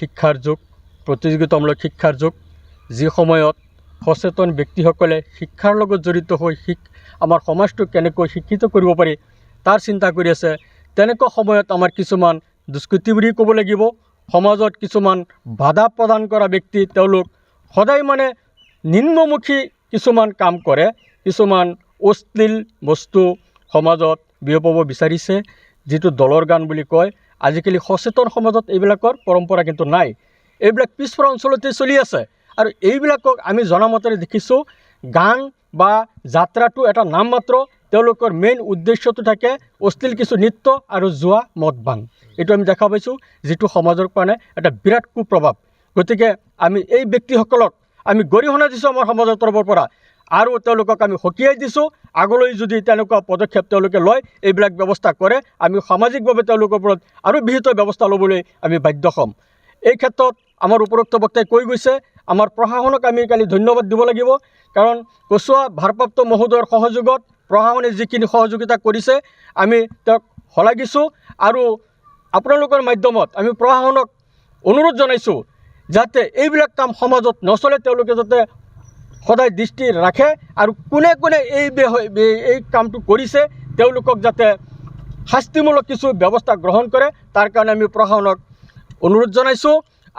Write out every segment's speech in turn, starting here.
শিক্ষাৰ যুগ, প্ৰতিযোগিতামূলক শিক্ষাৰ যুগ। যি সময়ত সচেতন ব্যক্তিসকলে শিক্ষাৰ লগত জড়িত হৈ আমাৰ সমাজটো কেনেকৈ শিক্ষিত কৰিব পাৰি তাৰ চিন্তা কৰি আছে, তেনেকুৱা সময়ত আমাৰ কিছুমান দুষ্কৃতি বুলি ক'ব লাগিব। সমাজত কিছুমান বাধা প্ৰদান কৰা ব্যক্তি, তেওঁলোক সদায় মানে নিম্নমুখী কিছুমান কাম কৰে, কিছুমান অশ্লীল বস্তু সমাজত বিয়পাব বিচাৰিছে, যিটো দলৰ গান বুলি কয়। আজিকালি সচেতন সমাজত এইবিলাকৰ পৰম্পৰা কিন্তু নাই, এইবিলাক পিছপৰা অঞ্চলতে চলি আছে। আৰু এইবিলাকক আমি জনামতেৰে দেখিছোঁ, গান বা যাত্ৰাটো এটা নাম মাত্ৰ, তেওঁলোকৰ মেইন উদ্দেশ্যটো থাকে অশ্লীল কিছু নৃত্য আৰু জুৱা মদ ভাং। এইটো আমি দেখা পাইছোঁ, যিটো সমাজৰ কাৰণে এটা বিৰাট কুপ্ৰভাৱ। গতিকে আমি এই ব্যক্তিসকলক আমি গৰিহণা দিছোঁ আমাৰ সমাজৰ তৰফৰ পৰা, আৰু তেওঁলোকক আমি সকীয়াই দিছোঁ। আগলৈ যদি তেনেকুৱা পদক্ষেপ তেওঁলোকে লয়, এইবিলাক ব্যৱস্থা কৰে, আমি সামাজিকভাৱে তেওঁলোকৰ ওপৰত আৰু বিহিত ব্যৱস্থা ল'বলৈ আমি বাধ্য হ'ম। এই ক্ষেত্ৰত আমাৰ উপৰোক্ত বক্তাই কৈ গৈছে, আমাৰ প্ৰশাসনক আমি কালি ধন্যবাদ দিব লাগিব, কাৰণ কচুৱা ভাৰপ্ৰাপ্ত মহোদয়ৰ সহযোগত প্ৰশাসনে যিখিনি সহযোগিতা কৰিছে আমি তেওঁক শলাগিছোঁ। আৰু আপোনালোকৰ মাধ্যমত আমি প্ৰশাসনক অনুৰোধ জনাইছোঁ, যাতে এইবিলাক কাম সমাজত নচলে, তেওঁলোকে যাতে সদায় দৃষ্টি ৰাখে, আৰু কোনে কোনে এই কামটো কৰিছে তেওঁলোকক যাতে শাস্তিমূলক কিছু ব্যৱস্থা গ্ৰহণ কৰে, তাৰ কাৰণে আমি প্ৰশাসনক অনুৰোধ জনাইছোঁ।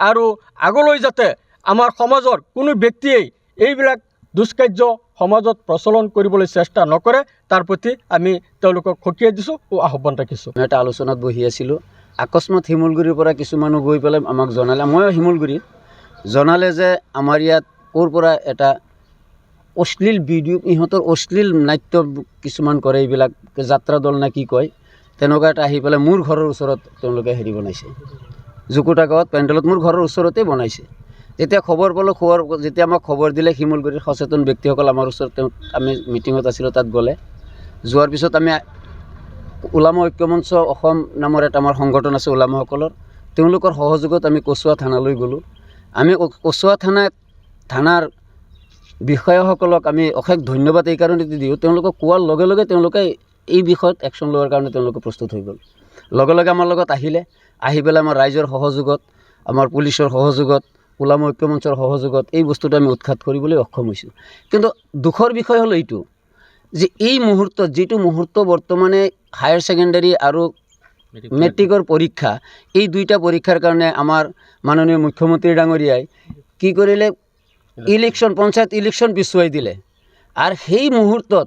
আৰু আগলৈ যাতে আমাৰ সমাজৰ কোনো ব্যক্তিয়েই এইবিলাক দুষ্কাৰ্য সমাজত প্ৰচলন কৰিবলৈ চেষ্টা নকৰে, তাৰ প্ৰতি আমি তেওঁলোকক সকীয়াই দিছোঁ আৰু আহ্বান ৰাখিছোঁ। মই এটা আলোচনাত বহি আছিলোঁ, আকস্মাত শিমলগুৰিৰ পৰা কিছুমানো গৈ পেলাই আমাক জনালে, ময়ো শিমলগুৰিত জনালে যে আমাৰ ইয়াত ক'ৰ পৰা এটা অশ্লীল ভিডিঅ', ইহঁতৰ অশ্লীল নাট্য কিছুমান কৰে, এইবিলাক যাত্ৰা দল নে কি কয়, তেনেকুৱা এটা আহি পেলাই মোৰ ঘৰৰ ওচৰত তেওঁলোকে বনাইছে, জুকুটা গাঁৱত পেণ্ডেলত মোৰ ঘৰৰ ওচৰতে বনাইছে। যেতিয়া খবৰ পালোঁ, যেতিয়া আমাক খবৰ দিলে শিমলগুৰিৰ সচেতন ব্যক্তিসকল আমাৰ ওচৰত, আমি মিটিঙত আছিলোঁ, তাত গ'লে, যোৱাৰ পিছত আমি ওলামা ঐক্যমঞ্চ অসম নামৰ এটা আমাৰ সংগঠন আছে ওলামাসকলৰ, তেওঁলোকৰ সহযোগত আমি কচুৱা থানালৈ গ'লোঁ। আমি কচুৱা থানাৰ বিষয়াসকলক আমি অশেষ ধন্যবাদ এই কাৰণতে দিওঁ, তেওঁলোকক কোৱাৰ লগে লগে তেওঁলোকে এই বিষয়ত একশ্যন লোৱাৰ কাৰণে তেওঁলোকে প্ৰস্তুত হৈ গ'ল। লগে লগে আমাৰ লগত আহি পেলাই আমাৰ ৰাইজৰ সহযোগত, আমাৰ পুলিচৰ সহযোগত, ওলামা ঐক্যমঞ্চৰ সহযোগত এই বস্তুটো আমি উৎখাত কৰিবলৈ সক্ষম হৈছোঁ। কিন্তু দুখৰ বিষয় হ'ল এইটো যে এই মুহূৰ্তত, যিটো মুহূৰ্ত বৰ্তমানে হায়াৰ ছেকেণ্ডাৰী আৰু মেট্ৰিকৰ পৰীক্ষা, এই দুইটা পৰীক্ষাৰ কাৰণে আমাৰ মাননীয় মুখ্যমন্ত্ৰী ডাঙৰীয়াই কি কৰিলে, পঞ্চায়ত ইলেকশ্যন পিছুৱাই দিলে। আৰু সেই মুহূৰ্তত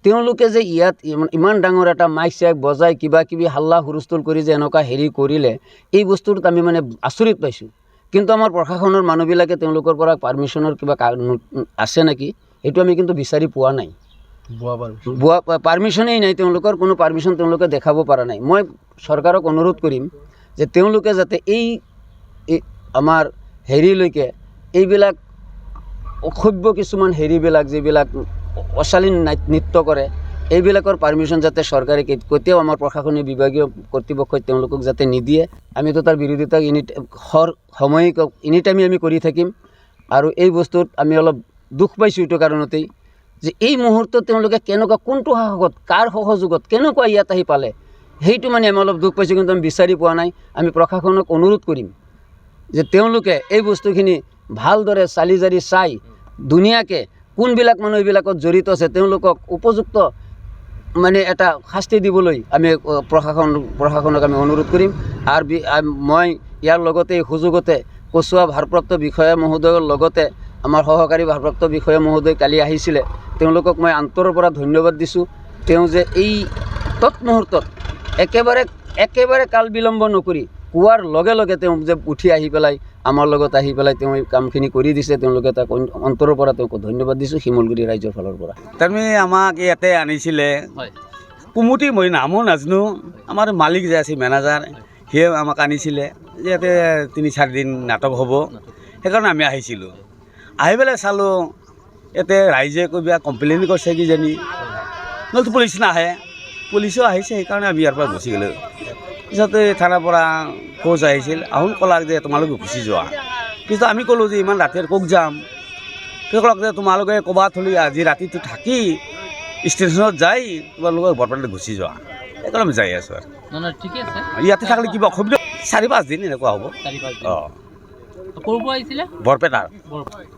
তেওঁলোকে যে ইয়াত ইমান ডাঙৰ এটা মাইক চাইক বজাই কিবা কিবি হাল্লা হুলস্থুল কৰি যে এনেকুৱা কৰিলে, এই বস্তুটোত আমি মানে আচৰিত পাইছোঁ। কিন্তু আমাৰ প্ৰশাসনৰ মানুহবিলাকে তেওঁলোকৰ পৰা পাৰ্মিশ্যনৰ কিবা আছে নেকি, সেইটো আমি কিন্তু বিচাৰি পোৱা নাই। পাৰ্মিশ্যনেই নাই, তেওঁলোকৰ কোনো পাৰ্মিশ্যন তেওঁলোকে দেখাব পৰা নাই। মই চৰকাৰক অনুৰোধ কৰিম যে তেওঁলোকে যাতে এই আমাৰ লৈকে এইবিলাক অসভ্য কিছুমান যিবিলাক অশালীন নৃত্য কৰে, এইবিলাকৰ পাৰ্মিশ্যন যাতে চৰকাৰে কেতিয়াও আমাৰ প্ৰশাসনীয় বিভাগীয় কৰ্তৃপক্ষই তেওঁলোকক যাতে নিদিয়ে। আমিতো তাৰ বিৰোধিতা এনি টাইমে আমি কৰি থাকিম। আৰু এই বস্তুত আমি অলপ দুখ পাইছোঁ এইটো কাৰণতেই যে এই মুহূৰ্তত তেওঁলোকে কেনেকুৱা, কোনটো সাহসত, কাৰ সহযোগত, কেনেকুৱা ইয়াত আহি পালে, সেইটো মানে আমি অলপ দুখ পাইছোঁ, কিন্তু আমি বিচাৰি পোৱা নাই। আমি প্ৰশাসনক অনুৰোধ কৰিম যে তেওঁলোকে এই বস্তুখিনি ভালদৰে চালি জাৰি চাই ধুনীয়াকৈ কোনবিলাক মানুহ এইবিলাকত জড়িত আছে তেওঁলোকক উপযুক্ত মানে এটা শাস্তি দিবলৈ আমি প্ৰশাসনক আমি অনুৰোধ কৰিম। আৰু মই ইয়াৰ লগতে এই সুযোগতে কচুৱা ভাৰপ্ৰাপ্ত বিষয়া মহোদয়ৰ লগতে আমাৰ সহকাৰী ভাৰপ্ৰাপ্ত বিষয়া মহোদয় কালি আহিছিলে, তেওঁলোকক মই অন্তৰৰ পৰা ধন্যবাদ দিছোঁ। তেওঁ যে এই তৎমুহূৰ্তত একেবাৰে কাল বিলম্ব নকৰি কোৱাৰ লগে লগে তেওঁ যে উঠি আহি পেলাই আমাৰ লগত আহি পেলাই তেওঁ এই কামখিনি কৰি দিছে, তেওঁলোকে তাক অন্তৰৰ পৰা তেওঁক ধন্যবাদ দিছোঁ শিমলগুৰি ৰাইজৰ ফালৰ পৰা। তাৰমানে আমাক ইয়াতে আনিছিলে কুমুটি, মই নামো নাজানো, আমাৰ মালিক যে আছে মেনেজাৰ, সিয়ে আমাক আনিছিলে যে ইয়াতে ৩-৪ দিন নাটক হ'ব, সেইকাৰণে আমি আহিছিলোঁ। আহি পেলাই চালোঁ ইয়াতে ৰাইজে কিবা কমপ্লেইন কৰিছে কিজানি, নহ'লেতো পুলিচ নাহে, পুলিচো আহিছে, সেইকাৰণে আমি ইয়াৰ পৰা গুচি গ'লোঁ। পিছতে থানাৰ পৰা কোচ আহিছিল, আহোন ক'লাক যে তোমালোকে গুচি যোৱা। পিছত আমি ক'লোঁ যে ইমান ৰাতি ক'ত যাম, ক'লাক যে তোমালোকে ক'ৰবাত হ'লে আজি ৰাতিটো থাকি ষ্টেচনত যাই তোমালোকে বৰপেটালৈ গুচি যোৱা। সেইকাৰণে আমি যাই আছোঁ আৰু ইয়াতে থাকিলে কিবা অসুবিধা 4-5 দিন এনেকুৱা হ'ব 4-5 দিন অঁ ক'ৰ পৰা আহিছিলে বৰপেটাৰ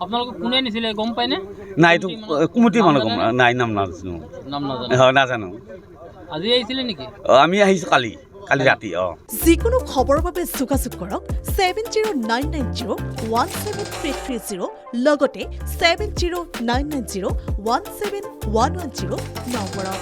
আপোনালোকক কোনে নিছিলে গম পায়নে নাই এইটো কুমুটি মানুহ গম নাই নাম নাজানো নাম নাজানে হয় নাজানো আজি আহিছিলে নেকি আমি আহিছোঁ কালি ৰাতি অঁ যিকোনো খবৰৰ বাবে যোগাযোগ কৰক 7099017330 লগতে 7099017110 নম্বৰত